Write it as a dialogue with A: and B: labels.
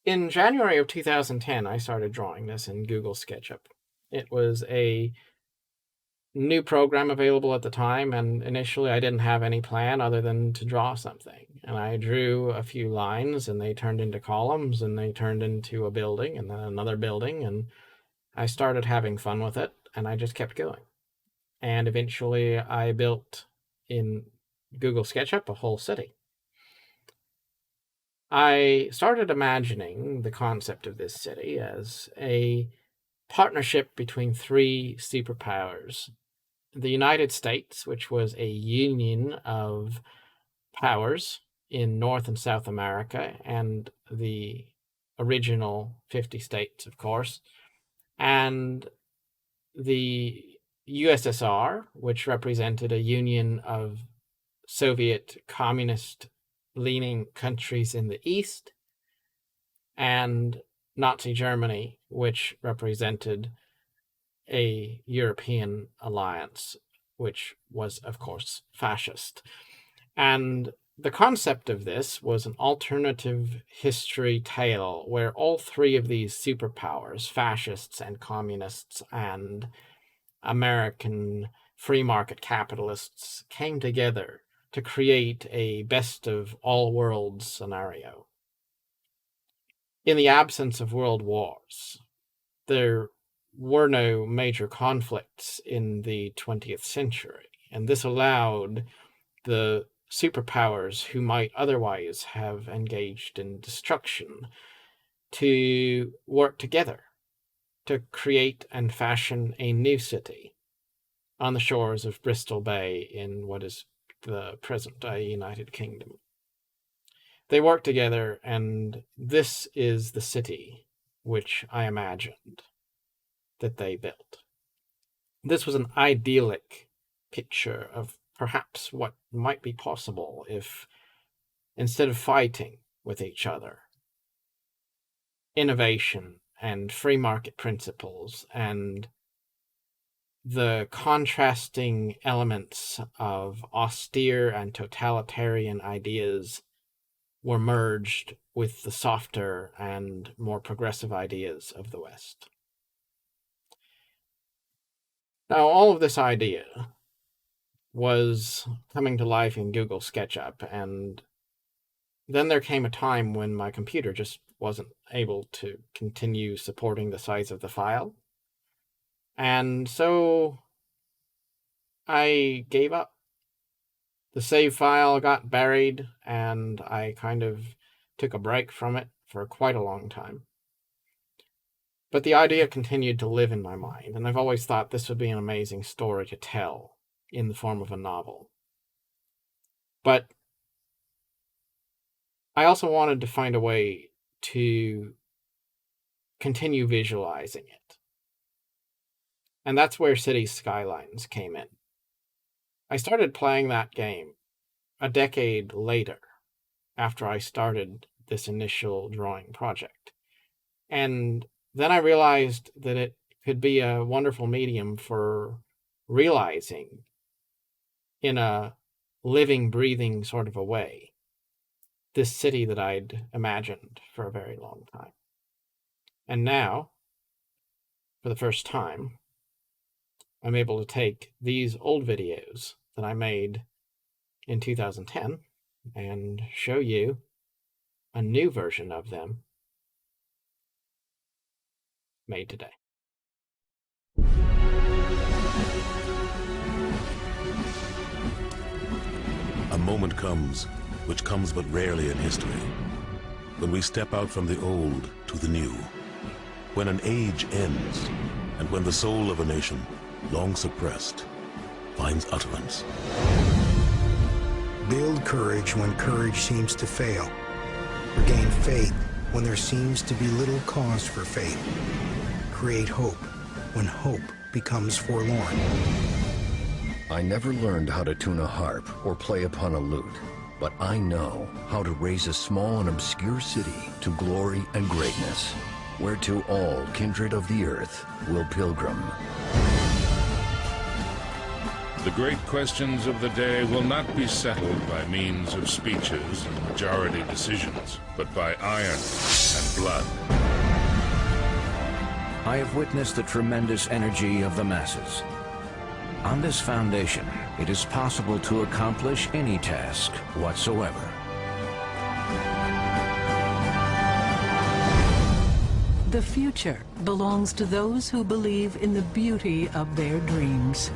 A: In January of 2010, I started drawing this in Google SketchUp. It was a new program available at the time, and initially I didn't have any plan other than to draw something. And I drew a few lines, and they turned into columns, and they turned into a building, and then another building, and I started having fun with it, and I just kept going. And eventually I built in Google SketchUp a whole city. I started imagining the concept of this city as a partnership between three superpowers: the United States, which was a union of powers in North and South America, and the original 50 states, of course, and the USSR, which represented a union of Soviet communist leaning countries in the East, and Nazi Germany, which represented a European alliance, which was, of course, fascist. And the concept of this was an alternative history tale where all three of these superpowers, fascists and communists and American free market capitalists, came together to create a best of all worlds scenario. In the absence of world wars, there were no major conflicts in the 20th century, and this allowed the superpowers who might otherwise have engaged in destruction to work together to create and fashion a new city on the shores of Bristol Bay in what is the present-day United Kingdom. They worked together, and this is the city which I imagined that they built. This was an idyllic picture of perhaps what might be possible if, instead of fighting with each other, innovation and free market principles and the contrasting elements of austere and totalitarian ideas were merged with the softer and more progressive ideas of the West. Now, all of this idea was coming to life in Google SketchUp, and then there came a time when my computer just wasn't able to continue supporting the size of the file. And so I gave up. The save file got buried, and I kind of took a break from it for quite a long time. But the idea continued to live in my mind, and I've always thought this would be an amazing story to tell in the form of a novel. But I also wanted to find a way to continue visualizing it. And that's where City Skylines came in. I started playing that game a decade later, after I started this initial drawing project. And then I realized that it could be a wonderful medium for realizing in a living, breathing sort of a way this city that I'd imagined for a very long time. And now, for the first time, I'm able to take these old videos that I made in 2010 and show you a new version of them made today.
B: A moment comes, which comes but rarely in history, when we step out from the old to the new, when an age ends, and when the soul of a nation, long suppressed, finds utterance.
C: Build courage when courage seems to fail. Regain faith when there seems to be little cause for faith. Create hope when hope becomes forlorn.
D: I never learned how to tune a harp or play upon a lute, but I know how to raise a small and obscure city to glory and greatness, whereto all kindred of the earth will pilgrim.
E: The great questions of the day will not be settled by means of speeches and majority decisions, but by iron and blood.
F: I have witnessed the tremendous energy of the masses. On this foundation, it is possible to accomplish any task whatsoever.
G: The future belongs to those who believe in the beauty of their dreams.